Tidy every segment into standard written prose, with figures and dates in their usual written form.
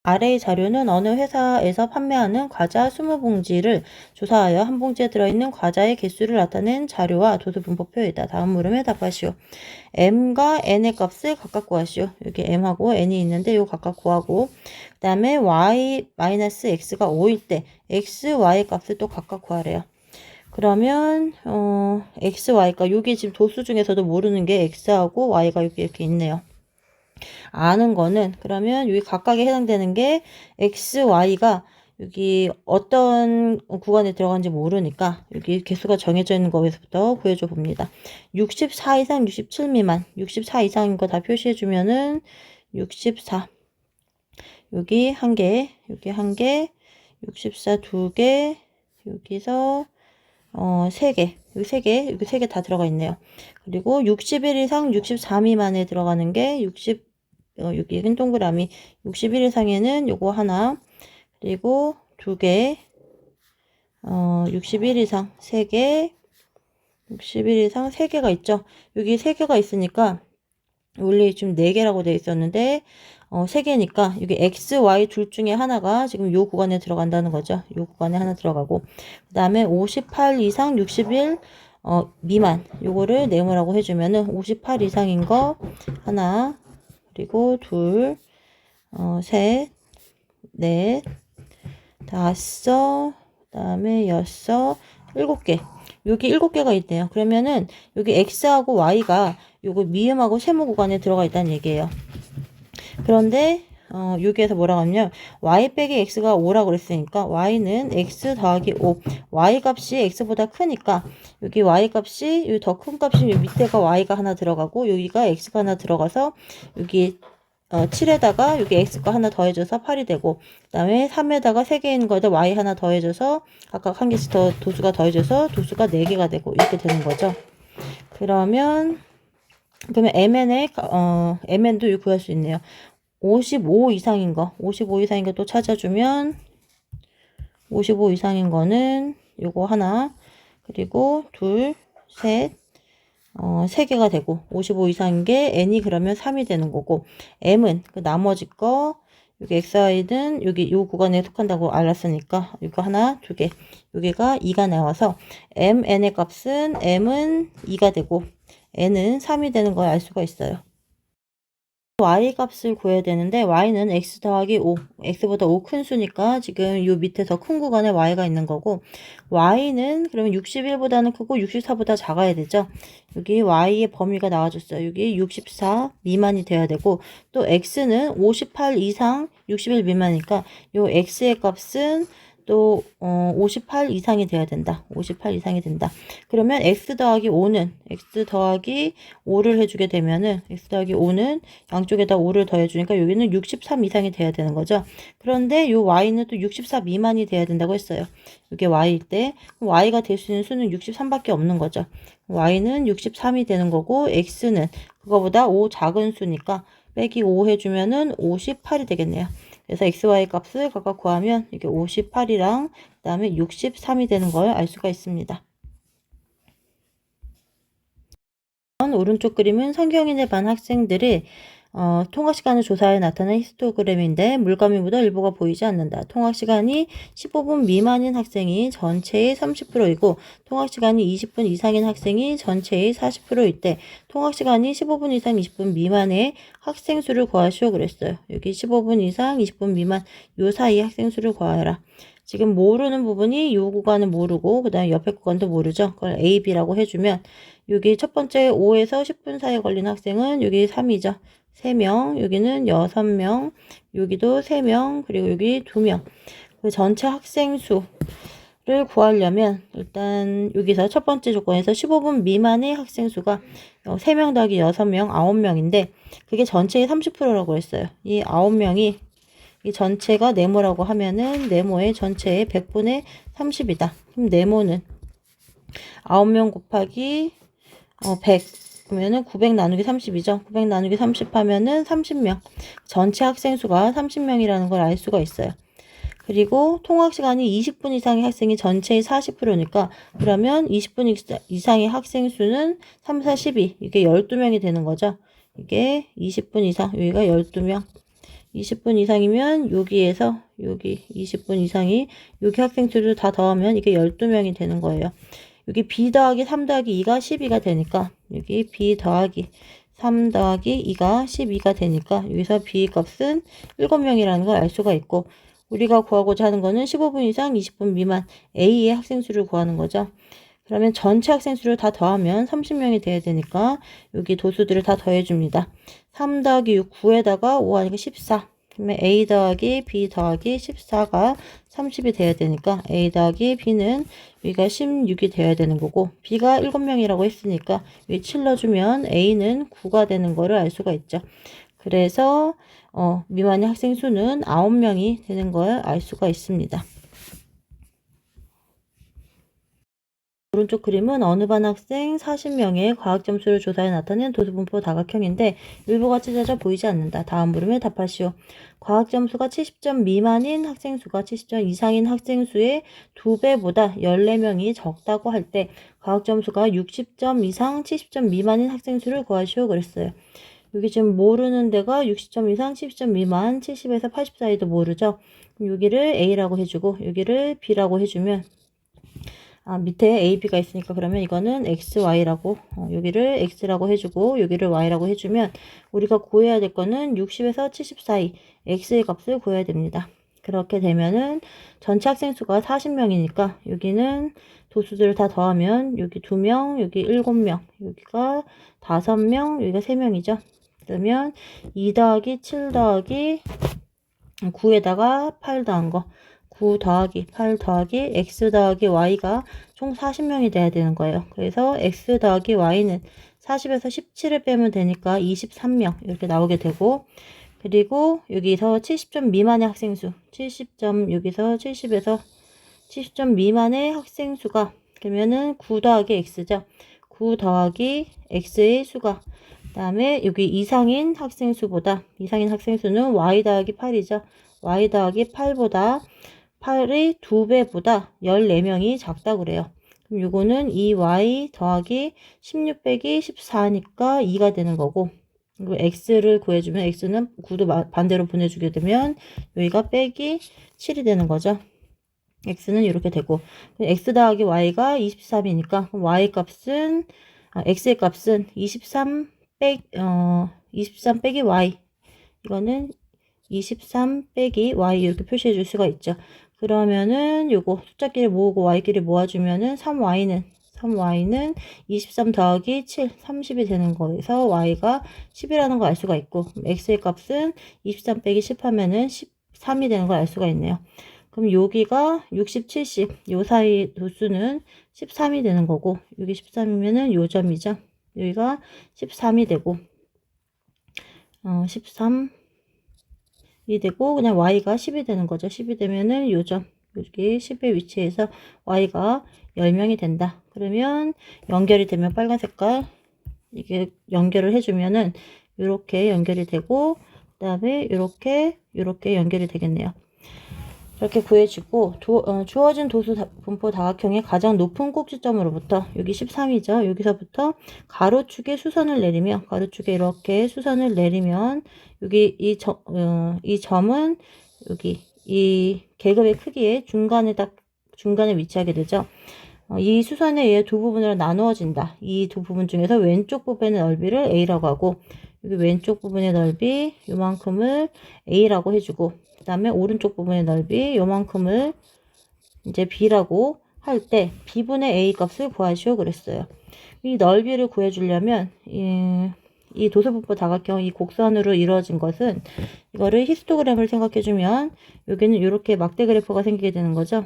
아래의 자료는 어느 회사에서 판매하는 과자 20봉지를 조사하여 한 봉지에 들어있는 과자의 개수를 나타낸 자료와 도수분포표이다. 다음 물음에 답하시오. m과 n의 값을 각각 구하시오. 여기 m하고 n이 있는데 이거 각각 구하고, 그 다음에 y-x가 5일 때 x, y의 값을 또 각각 구하래요. 그러면 x, y가 여기 지금 도수 중에서도 모르는 게 x하고 y가 여기 이렇게 있네요. 아는 거는 그러면 여기 각각에 해당되는 게 x, y가 여기 어떤 구간에 들어간지 모르니까 여기 개수가 정해져 있는 거에서부터 구해줘 봅니다. 64 이상 67 미만, 64 이상인 거 다 표시해 주면은 64 여기 한 개, 여기 한 개, 64 두 개, 여기서 세 개, 여기 세 개, 여기 세 개 다 들어가 있네요. 그리고 61 이상 64 미만에 들어가는 게 여기 흰 동그라미 61 이상에는 요거 하나, 그리고 두 개, 61 이상 세 개, 61 이상 세 개가 있죠. 여기 세 개가 있으니까 원래 지금 네 개라고 되어 있었는데 세 개니까 여기 x, y 둘 중에 하나가 지금 요 구간에 들어간다는 거죠. 요 구간에 하나 들어가고, 그 다음에 58 이상 61 미만 요거를 네모라고 해주면은 58 이상인 거 하나, 그리고 둘, 셋, 넷, 다섯, 그 다음에 여섯, 일곱 개. 여기 일곱 개가 있네요. 그러면은 여기 x하고 y가 요거 미음하고 세모 구간에 들어가 있다는 얘기예요. 그런데 여기에서 뭐라고 하냐면 y 빼기 x가 5라고 그랬으니까 y는 x 더하기 5. y 값이 x보다 크니까 여기 y 값이 여기 더 큰 값이 여기 밑에가 y가 하나 들어가고 여기가 x가 하나 들어가서 여기 7에다가 여기 x가 하나 더해져서 8이 되고, 그 다음에 3에다가 3개 있는 거에다 y 하나 더해져서 각각 한 개씩 더 도수가 더해져서 도수가 4개가 되고 이렇게 되는 거죠. 그러면 mn도 구할 수 있네요. 55 이상인 거, 55 이상인 거 또 찾아주면 55 이상인 거는 요거 하나, 그리고 둘, 셋, 세 개가 되고 55 이상인 게 n이 그러면 3이 되는 거고, m은 그 나머지 거 여기 xy는 여기 요 구간에 속한다고 알았으니까 이거 하나, 두 개, 여기가 2가 나와서 mn의 값은 m은 2가 되고 n은 3이 되는 걸 알 수가 있어요. y 값을 구해야 되는데 y는 x 더하기 5, x보다 5 큰 수니까 지금 요 밑에 더 큰 구간에 y가 있는 거고, y는 그러면 61보다는 크고 64보다 작아야 되죠. 여기 y의 범위가 나와줬어요. 여기 64 미만이 돼야 되고, 또 x는 58 이상 61 미만이니까 요 x의 값은 또 58 이상이 돼야 된다. 58 이상이 된다. 그러면 x 더하기 5는 x 더하기 5를 해주게 되면은 x 더하기 5는 양쪽에다 5를 더해주니까 여기는 63 이상이 돼야 되는 거죠. 그런데 요 y는 또 64 미만이 돼야 된다고 했어요. 이게 y일 때 y가 될 수 있는 수는 63밖에 없는 거죠. y는 63이 되는 거고 x는 그거보다 5 작은 수니까 빼기 5 해주면은 58이 되겠네요. 그래서 x, y 값을 각각 구하면 이게 58이랑 그 다음에 63이 되는 걸 알 수가 있습니다. 오른쪽 그림은 성경인의 반 학생들이 통학 시간을 조사해 나타낸 히스토그램인데 물감이 묻어 일부가 보이지 않는다. 통학 시간이 15분 미만인 학생이 전체의 30%이고 통학 시간이 20분 이상인 학생이 전체의 40%일 때 통학 시간이 15분 이상 20분 미만의 학생 수를 구하시오 그랬어요. 여기 15분 이상 20분 미만 요 사이 학생 수를 구하라. 지금 모르는 부분이 요 구간은 모르고 그 다음에 옆에 구간도 모르죠. 그걸 A, B라고 해주면 여기 첫 번째 5에서 10분 사이에 걸린 학생은 여기 3이죠. 3명, 여기는 6명, 여기도 3명, 그리고 여기 2명. 그 전체 학생 수를 구하려면 일단 여기서 첫 번째 조건에서 15분 미만의 학생 수가 3명 더하기 6명, 9명인데 그게 전체의 30%라고 했어요. 이 9명이 이 전체가 네모라고 하면은 네모의 전체의 100분의 30이다. 그럼 네모는 9명 곱하기 100 그러면은 900 나누기 30이죠. 900 나누기 30 하면은 30명. 전체 학생 수가 30명이라는 걸 알 수가 있어요. 그리고 통학 시간이 20분 이상의 학생이 전체의 40%니까 그러면 20분 이상의 학생 수는 3, 4, 12 이게 12명이 되는 거죠. 이게 20분 이상 여기가 12명. 20분 이상이면 여기에서 여기 20분 이상이 여기 학생 수를 다 더하면 이게 12명이 되는 거예요. 여기 b 더하기 3 더하기 2가 12가 되니까 여기 b 더하기 3 더하기 2가 12가 되니까 여기서 b 값은 7명이라는 걸 알 수가 있고, 우리가 구하고자 하는 거는 15분 이상 20분 미만 A의 학생 수를 구하는 거죠. 그러면 전체 학생 수를 다 더하면 30명이 돼야 되니까 여기 도수들을 다 더해줍니다. 3 더하기 6, 9에다가 5 하니까 14. 그러면 A 더하기 B 더하기 14가 30이 돼야 되니까 A 더하기 B는 여기가 16이 돼야 되는 거고, B가 7명이라고 했으니까 여기 7 넣어주면 A는 9가 되는 거를 알 수가 있죠. 그래서 미만의 학생 수는 9명이 되는 걸 알 수가 있습니다. 오른쪽 그림은 어느 반 학생 40명의 과학 점수를 조사해 나타낸 도수분포 다각형인데 일부가 찢어져 보이지 않는다. 다음 물음에 답하시오. 과학 점수가 70점 미만인 학생 수가 70점 이상인 학생 수의 2배보다 14명이 적다고 할 때 과학 점수가 60점 이상 70점 미만인 학생 수를 구하시오 그랬어요. 여기 지금 모르는 데가 60점 이상 70점 미만 70에서 80 사이도 모르죠. 그럼 여기를 A라고 해주고 여기를 B라고 해주면 밑에 A, B가 있으니까 그러면 이거는 X, Y라고 여기를 X라고 해주고 여기를 Y라고 해주면 우리가 구해야 될 거는 60에서 70 사이 X의 값을 구해야 됩니다. 그렇게 되면은 전체 학생 수가 40명이니까 여기는 도수들을 다 더하면 여기 2명, 여기 7명, 여기가 5명, 여기가 3명이죠. 그러면 2 더하기 7 더하기 9에다가 8 더한 거 9 더하기 8 더하기 x 더하기 y가 총 40명이 돼야 되는 거예요. 그래서 x 더하기 y는 40에서 17을 빼면 되니까 23명 이렇게 나오게 되고, 그리고 여기서 70점 미만의 학생 수 70점 여기서 70에서 70점 미만의 학생 수가 그러면은 9 더하기 x죠. 9 더하기 x의 수가 그 다음에 여기 이상인 학생 수보다 이상인 학생 수는 y 더하기 8이죠. y 더하기 8보다 8의 2배보다 14명이 작다고 그래요. 그럼 요거는 2y 더하기 16 빼기 14니까 2가 되는 거고, 그리고 x를 구해주면 x는 9도 반대로 보내주게 되면 여기가 빼기 7이 되는 거죠. x는 이렇게 되고, x 더하기 y가 23이니까 y 값은 x의 값은 23 빼기 y, 이거는 23 빼기 y 이렇게 표시해 줄 수가 있죠. 그러면은 요거 숫자끼리 모으고 y끼리 모아주면은 3y는 23 더하기 7, 30이 되는 거에서 y가 10이라는 걸 알 수가 있고, x의 값은 23 빼기 10 하면은 13이 되는 걸 알 수가 있네요. 그럼 여기가 60, 70, 요 사이 도수는 13이 되는 거고, 여기 13이면은 요 점이죠. 여기가 13이 되고, 13이 되고, 그냥 y가 10이 되는 거죠. 10이 되면은 요 점, 여기 10의 위치에서 y가 10명이 된다. 그러면 연결이 되면 빨간 색깔, 이게 연결을 해주면은 이렇게 연결이 되고, 그 다음에 이렇게 연결이 되겠네요. 이렇게 구해지고, 주어진 도수 분포 다각형의 가장 높은 꼭지점으로부터, 여기 13이죠. 여기서부터 가로축에 수선을 내리면, 가로축에 이렇게 수선을 내리면, 여기 이 점은 여기 이 계급의 크기의 중간에 위치하게 되죠. 이 수선에 의해 두 부분으로 나누어진다. 이 두 부분 중에서 왼쪽 부분의 넓이를 A라고 하고, 여기 왼쪽 부분의 넓이 요만큼을 A라고 해주고, 그 다음에 오른쪽 부분의 넓이 요만큼을 이제 B라고 할 때 B분의 A 값을 구하시오 그랬어요. 이 넓이를 구해주려면 이 도수분포 다각형 이 곡선으로 이루어진 것은 이거를 히스토그램을 생각해주면 여기는 이렇게 막대 그래프가 생기게 되는 거죠.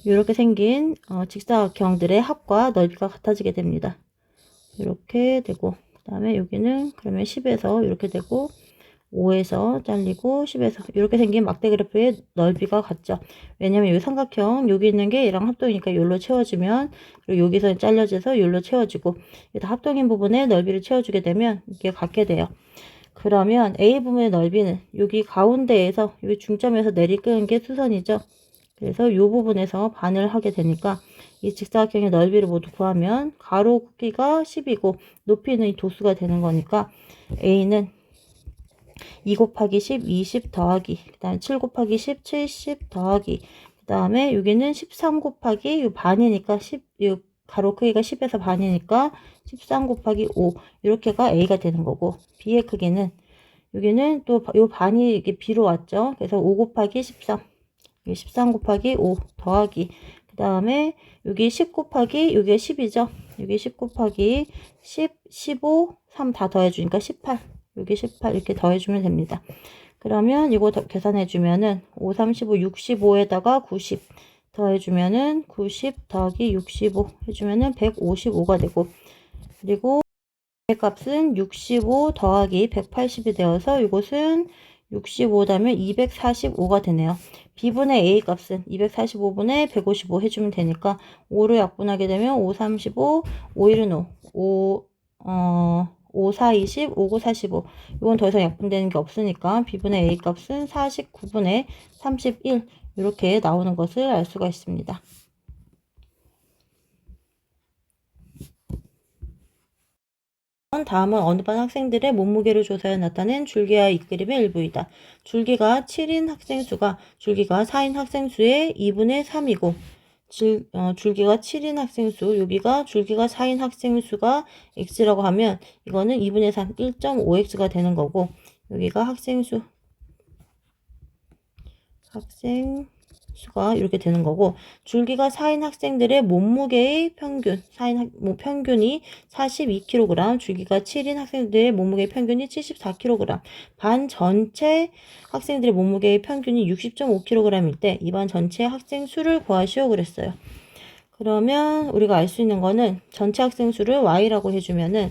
이렇게 생긴 직사각형들의 합과 넓이가 같아지게 됩니다. 이렇게 되고, 그 다음에 여기는 그러면 10에서 이렇게 되고 5에서 잘리고 10에서 이렇게 생긴 막대 그래프의 넓이가 같죠. 왜냐면 여기 삼각형 여기 있는 게 얘랑 합동이니까 여기로 채워지면, 그리고 여기서 잘려져서 여기로 채워지고, 다 합동인 부분에 넓이를 채워주게 되면 이게 같게 돼요. 그러면 A 부분의 넓이는 여기 가운데에서 여기 중점에서 내리끄는 게 수선이죠. 그래서 이 부분에서 반을 하게 되니까 이 직사각형의 넓이를 모두 구하면 가로 크기가 10이고 높이는 이 도수가 되는 거니까 A는 2 곱하기 10, 20 더하기, 그 다음에 7 곱하기 10, 70 더하기, 그 다음에 여기는 13 곱하기, 요 반이니까 요 가로 크기가 10에서 반이니까 13 곱하기 5, 이렇게가 A가 되는 거고, B의 크기는, 여기는 또 요 반이 이게 B로 왔죠. 그래서 5 곱하기 13, 13 곱하기 5 더하기, 그 다음에 여기 10 곱하기, 여기가 10이죠. 여기 10 곱하기 10, 15, 3 다 더해주니까 18. 여기 18 이렇게 더해주면 됩니다. 그러면 이거 계산해주면은 5, 35, 65에다가 90 더해주면은 90 더하기 65 해주면은 155가 되고, 그리고 값은 65 더하기 180이 되어서 이것은 65 다음에 245가 되네요. B분의 A 값은 245분의 155 해주면 되니까 5로 약분하게 되면 5, 35, 5, 1은 5, 5, 4, 20, 5, 9, 45. 이건 더 이상 약분되는 게 없으니까 B분의 A 값은 49분의 31 이렇게 나오는 것을 알 수가 있습니다. 다음은 어느 반 학생들의 몸무게를 조사해 나타낸 줄기와 윗그림의 일부이다. 줄기가 7인 학생 수가 줄기가 4인 학생 수의 2분의 3이고 줄기가 7인 학생 수, 여기가 줄기가 4인 학생 수가 x라고 하면 이거는 2분의 3, 1.5x가 되는 거고, 여기가 학생 수가 이렇게 되는 거고, 줄기가 4인 학생들의 몸무게의 평균, 4인 평균이 42kg, 줄기가 7인 학생들의 몸무게의 평균이 74kg, 반 전체 학생들의 몸무게의 평균이 60.5kg일 때 이 반 전체 학생 수를 구하시오 그랬어요. 그러면 우리가 알 수 있는 거는 전체 학생 수를 y라고 해주면은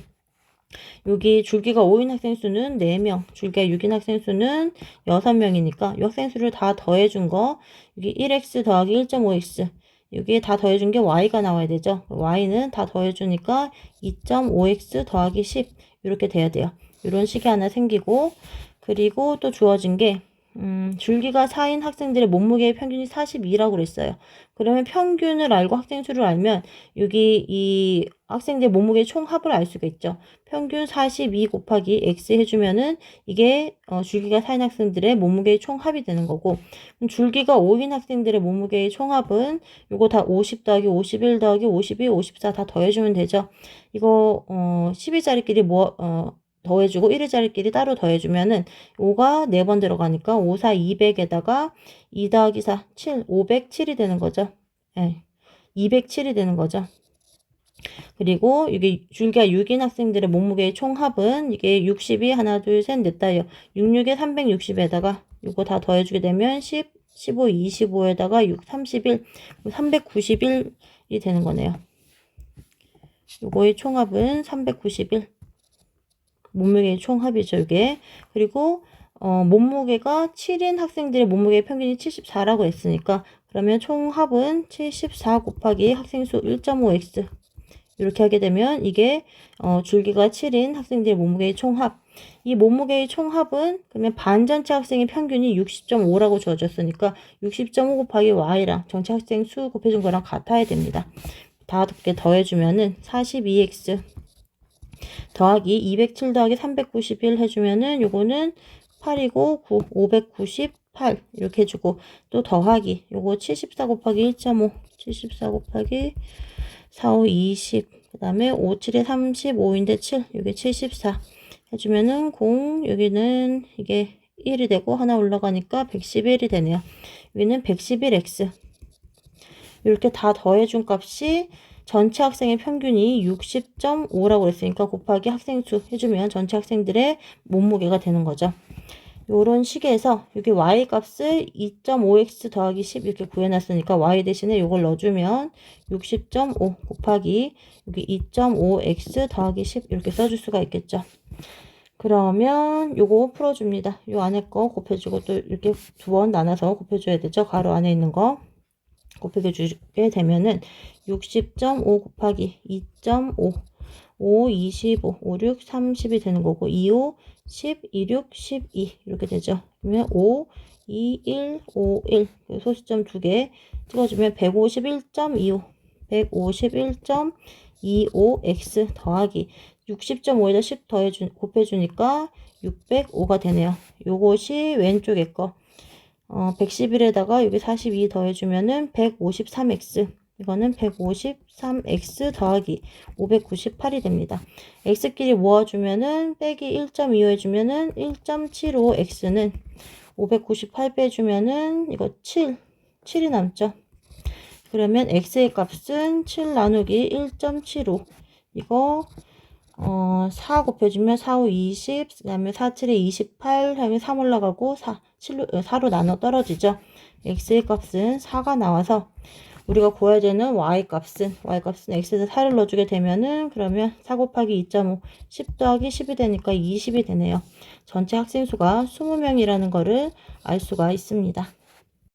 여기 줄기가 5인 학생 수는 4명, 줄기가 6인 학생 수는 6명이니까 이 학생 수를 다 더해준 거, 여기 1x 더하기 1.5x, 여기에 다 더해준 게 y가 나와야 되죠. y는 다 더해주니까 2.5x 더하기 10 이렇게 돼야 돼요. 이런 식이 하나 생기고, 그리고 또 주어진 게 줄기가 4인 학생들의 몸무게의 평균이 42라고 그랬어요. 그러면 평균을 알고 학생 수를 알면 여기 이 학생들 몸무게 총합을 알 수가 있죠. 평균 42 곱하기 x 해주면은 이게 줄기가 4인 학생들의 몸무게의 총합이 되는 거고, 줄기가 5인 학생들의 몸무게의 총합은 요거 다 50 더하기 51 더하기 52, 54 다 더해주면 되죠. 이거 12자리끼리 더해주고 1의자리끼리 따로 더해주면은 5가 4번 들어가니까 5, 4, 200에다가 2 더하기 4, 7, 507이 되는 거죠. 네, 207이 되는 거죠. 그리고 이게 줄기가 6인 학생들의 몸무게의 총합은 이게 60이 하나, 둘, 셋, 넷, 다요. 66에 360에다가 이거 다 더해주게 되면 10, 15, 25에다가 6, 31, 391이 되는 거네요. 이거의 총합은 391. 몸무게의 총합이죠, 이게. 그리고 몸무게가 7인 학생들의 몸무게의 평균이 74라고 했으니까 그러면 총합은 74 곱하기 학생수 1.5x 이렇게 하게 되면 이게 줄기가 7인 학생들의 몸무게의 총합. 이 몸무게의 총합은 그러면 반 전체 학생의 평균이 60.5라고 주어졌으니까 60.5 곱하기 y랑 전체 학생 수 곱해준 거랑 같아야 됩니다. 다 더해주면은 42x 더하기 207 더하기 391 해주면은 요거는 8이고 9, 598 이렇게 해주고, 또 더하기 요거 74 곱하기 1.5, 74 곱하기 4, 5, 20, 그 다음에 5, 7에 35인데 7, 여기 74 해주면은 0, 여기는 이게 1이 되고 하나 올라가니까 111이 되네요. 여기는 111x. 이렇게 다 더해준 값이 전체 학생의 평균이 60.5라고 했으니까 곱하기 학생 수 해주면 전체 학생들의 몸무게가 되는 거죠. 요런 식에서 여기 y 값을 2.5x 더하기 10 이렇게 구해놨으니까 y 대신에 요걸 넣어주면 60.5 곱하기 여기 2.5x 더하기 10 이렇게 써줄 수가 있겠죠. 그러면 요거 풀어줍니다. 요 안에 거 곱해주고 또 이렇게 두 번 나눠서 곱해줘야 되죠. 가로 안에 있는 거 곱해주게 되면은 60.5 곱하기 2.5 5, 25, 5, 6, 30이 되는 거고 2, 5, 10, 2, 6, 12 이렇게 되죠. 그러면 5, 2, 1, 5, 1 소수점 2개 찍어주면 151.25 151.25x 더하기 60.5에다 10 곱해주니까 605가 되네요. 요것이 왼쪽에 거. 111에다가 여기 42 더해주면은 153x. 이거는 153x 더하기 598이 됩니다. x끼리 모아주면은 빼기 1.25 해주면은 1.75x는 598 빼주면은 이거 7이 남죠. 그러면 x의 값은 7 나누기 1.75. 이거 4 곱해주면 4, 5, 20, 그 다음에 4, 7에 28 하면 3 올라가고 4로 나눠 떨어지죠. x의 값은 4가 나와서 우리가 구해야 되는 y값은 x에서 4를 넣어주게 되면은 그러면 4 곱하기 2.5, 10 더하기 10이 되니까 20이 되네요. 전체 학생 수가 20명이라는 거를 알 수가 있습니다.